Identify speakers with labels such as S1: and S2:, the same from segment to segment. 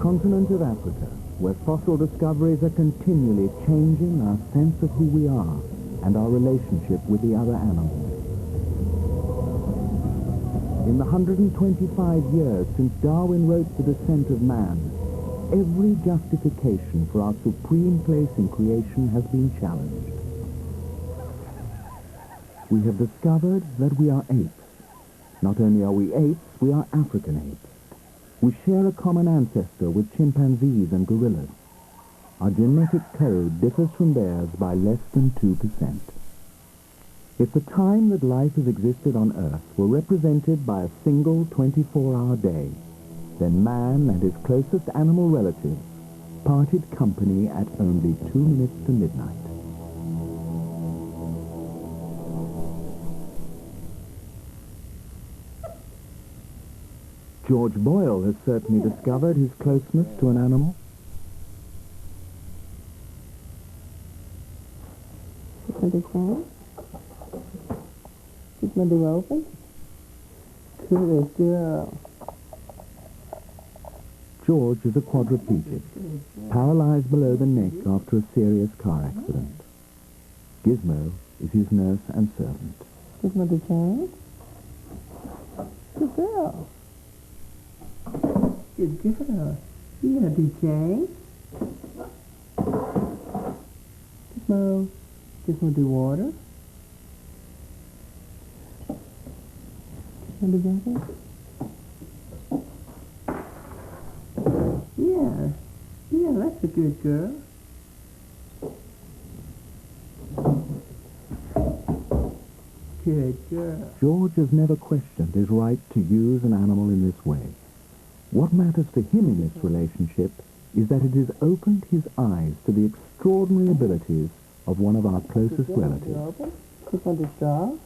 S1: continent of Africa, where fossil discoveries are continually changing our sense of who we are and our relationship with the other animals. In the 125 years since Darwin wrote The Descent of Man, every justification for our supreme place in creation has been challenged. We have discovered that we are apes. Not only are we apes, we are African apes. We share a common ancestor with chimpanzees and gorillas. Our genetic code differs from theirs by less than 2%. If the time that life has existed on Earth were represented by a single 24-hour day, then man and his closest animal relatives parted company at only 2 minutes to midnight. George Boyle has certainly discovered his closeness to an animal.
S2: Understand? Keep my door open. Good girl.
S1: George is a quadriplegic, paralyzed below the neck after a serious car accident. Gizmo is his nurse and servant.
S2: Gizmo the Jane? Good girl. Good girl. Yeah, the Jane. Gizmo. Gizmo do water. Gizmo do water. Yeah. Yeah, that's a good girl. Good girl.
S1: George has never questioned his right to use an animal in this way. What matters to him in this relationship is that it has opened his eyes to the extraordinary abilities of one of our closest relatives.
S2: Gizmo the straw.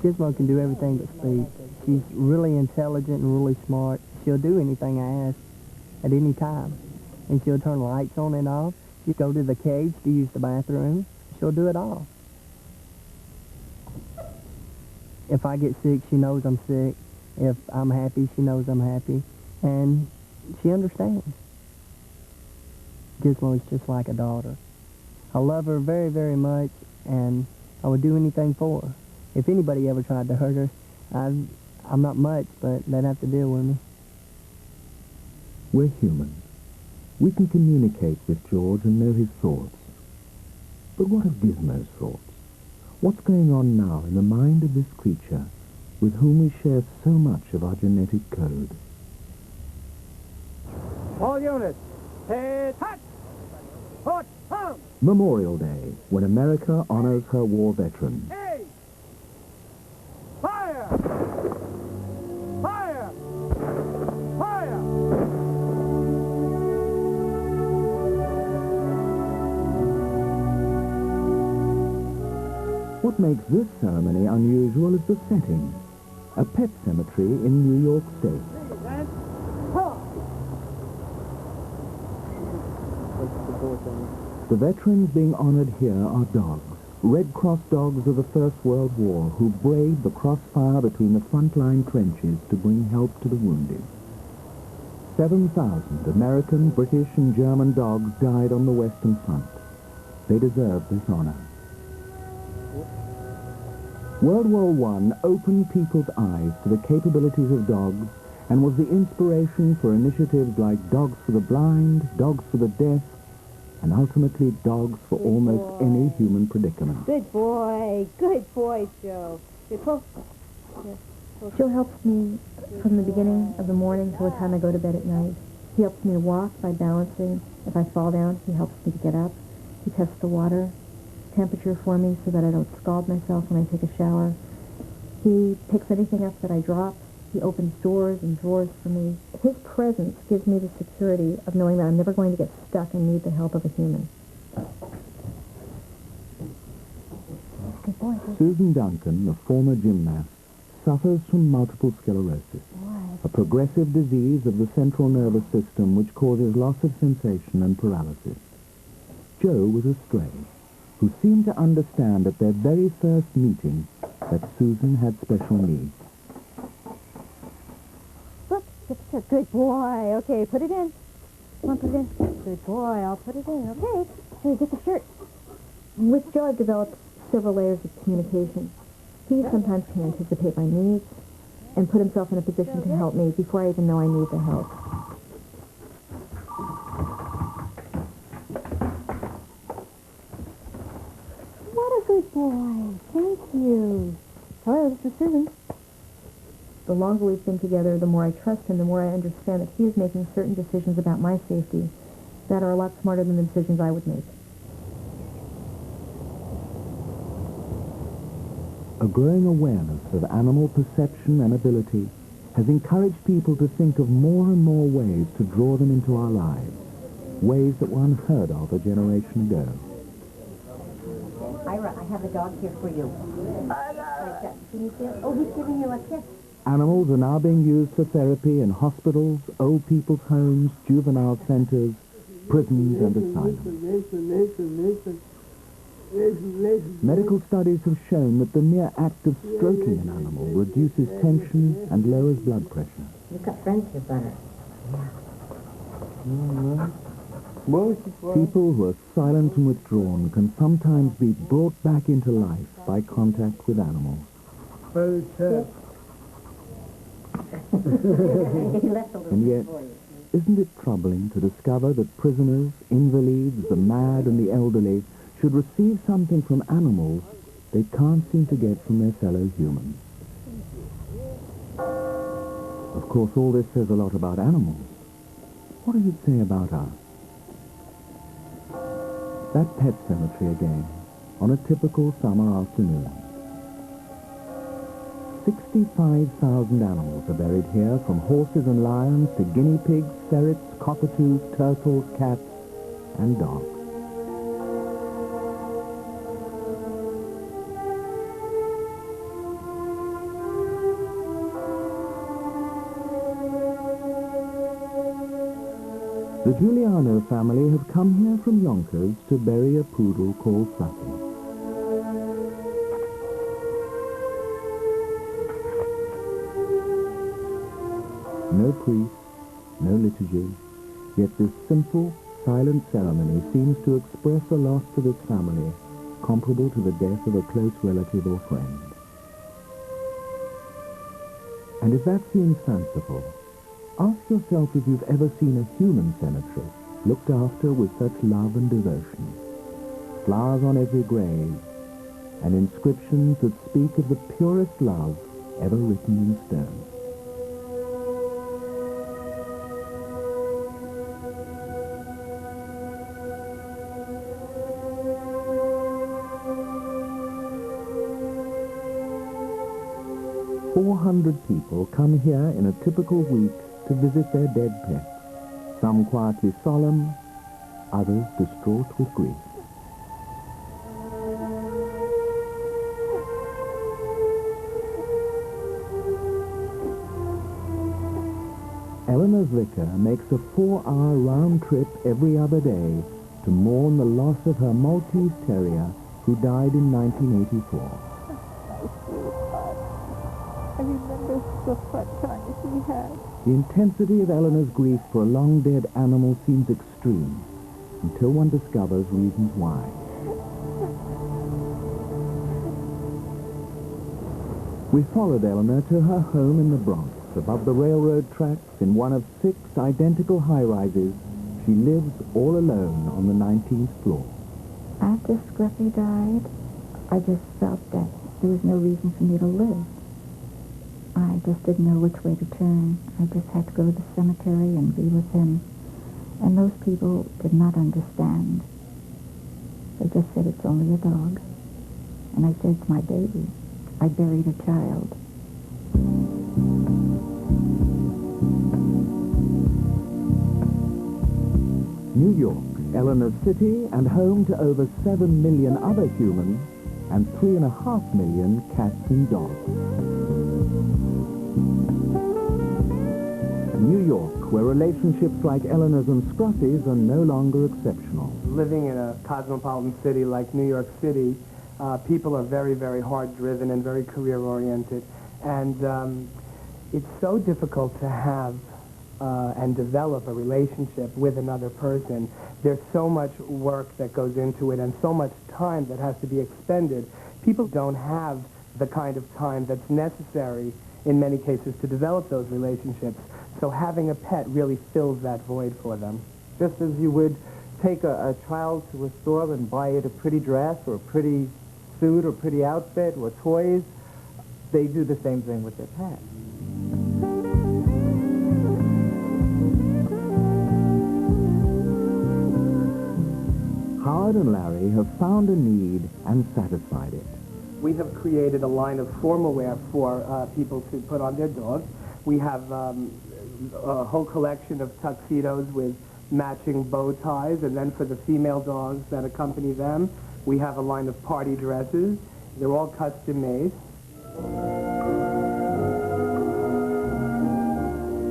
S2: Gizmo can do everything but sleep. She's really intelligent and really smart. She'll do anything I ask at any time. And she'll turn lights on and off. She'll go to the cage to use the bathroom. She'll do it all. If I get sick, she knows I'm sick. If I'm happy, she knows I'm happy. And she understands. Gizmo is just like a daughter. I love her very, very much, and I would do anything for her. If anybody ever tried to hurt her, I'm not much, but they'd have to deal with me.
S1: We're human. We can communicate with George and know his thoughts. But what of Gizmo's thoughts? What's going on now in the mind of this creature with whom we share so much of our genetic code?
S3: All units, head hot! Hot, hum!
S1: Memorial Day, when America honors her war veterans.
S3: Hey! Fire! Fire! Fire!
S1: What makes this ceremony unusual is the setting, a pet cemetery in New York State. The veterans being honored here are dogs, Red Cross dogs of the First World War, who braved the crossfire between the front-line trenches to bring help to the wounded. 7,000 American, British, and German dogs died on the Western Front. They deserve this honor. World War I opened people's eyes to the capabilities of dogs and was the inspiration for initiatives like Dogs for the Blind, Dogs for the Deaf, and ultimately dogs for almost any human predicament.
S4: Good boy, Joe.
S5: Joe helps me from the beginning of the morning till the time I go to bed at night. He helps me to walk by balancing. If I fall down, he helps me to get up. He tests the water temperature for me so that I don't scald myself when I take a shower. He picks anything up that I drop. He opens doors and drawers for me. His presence gives me the security of knowing that I'm never going to get stuck and need the help of a human. Good boy.
S1: Susan Duncan, a former gymnast, suffers from multiple sclerosis, a progressive disease of the central nervous system which causes loss of sensation and paralysis. Joe was a stray, who seemed to understand at their very first meeting that Susan had special needs.
S4: Good boy. Okay, put it in. Come on, put it in. Good boy. I'll put it in. Okay. Hey, get the shirt.
S5: With Joe, I've developed several layers of communication. He sometimes can anticipate my needs and put himself in a position to help me before I even know I need the help.
S4: What a good boy. Thank you. Hello, this is Susan.
S5: The longer we've been together, the more I trust him, the more I understand that he is making certain decisions about my safety that are a lot smarter than the decisions I would make.
S1: A growing awareness of animal perception and ability has encouraged people to think of more and more ways to draw them into our lives, ways that were unheard of a generation ago.
S4: Ira, I have a dog here for you. Can you feel? Oh, he's giving you a kiss.
S1: Animals are now being used for therapy in hospitals, old people's homes, juvenile centers, prisons and asylums. Medical studies have shown that the mere act of stroking an animal reduces tension and lowers blood pressure.
S4: You've got friends here, Butter.
S1: People who are silent and withdrawn can sometimes be brought back into life by contact with animals. And yet, isn't it troubling to discover that prisoners, invalids, the mad and the elderly should receive something from animals they can't seem to get from their fellow humans? Of course, all this says a lot about animals. What does it say about us? That pet cemetery again, on a typical summer afternoon. 65,000 animals are buried here, from horses and lions to guinea pigs, ferrets, cockatoos, turtles, cats, and dogs. The Giuliano family have come here from Yonkers to bury a poodle called Sucky. No priest, no liturgy, yet this simple, silent ceremony seems to express a loss to this family comparable to the death of a close relative or friend. And if that seems fanciful, ask yourself if you've ever seen a human cemetery looked after with such love and devotion. Flowers on every grave, and inscriptions that speak of the purest love ever written in stone. People come here in a typical week to visit their dead pets, some quietly solemn, others distraught with grief. Eleanor's vicar makes a 4-hour round trip every other day to mourn the loss of her Maltese terrier who died in 1984.
S6: I remember the fun times we had.
S1: The intensity of Eleanor's grief for a long-dead animal seems extreme, until one discovers reasons why. We followed Eleanor to her home in the Bronx, above the railroad tracks, in one of 6 identical high-rises. She lives all alone on the 19th floor.
S6: After Scruffy died, I just felt that there was no reason for me to live. I just didn't know which way to turn. I just had to go to the cemetery and be with him. And those people did not understand. They just said, it's only a dog. And I said, it's my baby. I buried a child.
S1: New York, Eleanor's city and home to over 7 million other humans and 3.5 million cats and dogs. New York, where relationships like Eleanor's and Scruffy's are no longer exceptional.
S2: Living in a cosmopolitan city like New York City, people are very, very hard-driven and very career-oriented. And it's so difficult to have and develop a relationship with another person, there's so much work that goes into it and so much time that has to be expended. People don't have the kind of time that's necessary in many cases to develop those relationships. So having a pet really fills that void for them.
S1: Just as you would take a child to a store and buy it a pretty dress or a pretty suit or pretty outfit or toys, they do the same thing with their pet. Howard and Larry have found a need and satisfied it.
S2: We have created a line of formal wear for people to put on their dogs. We have a whole collection of tuxedos with matching bow ties, and then for the female dogs that accompany them, we have a line of party dresses. They're all custom made.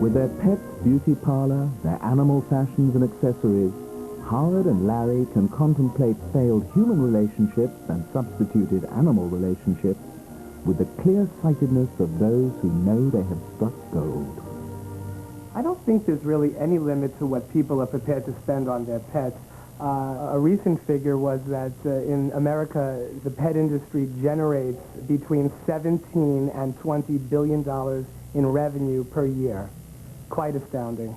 S1: With their pets' beauty parlor, their animal fashions and accessories, Howard and Larry can contemplate failed human relationships and substituted animal relationships with the clear-sightedness of those who know they have struck gold.
S2: I don't think there's really any limit to what people are prepared to spend on their pets. A recent figure was that in America, the pet industry generates between $17 and $20 billion in revenue per year. Quite astounding.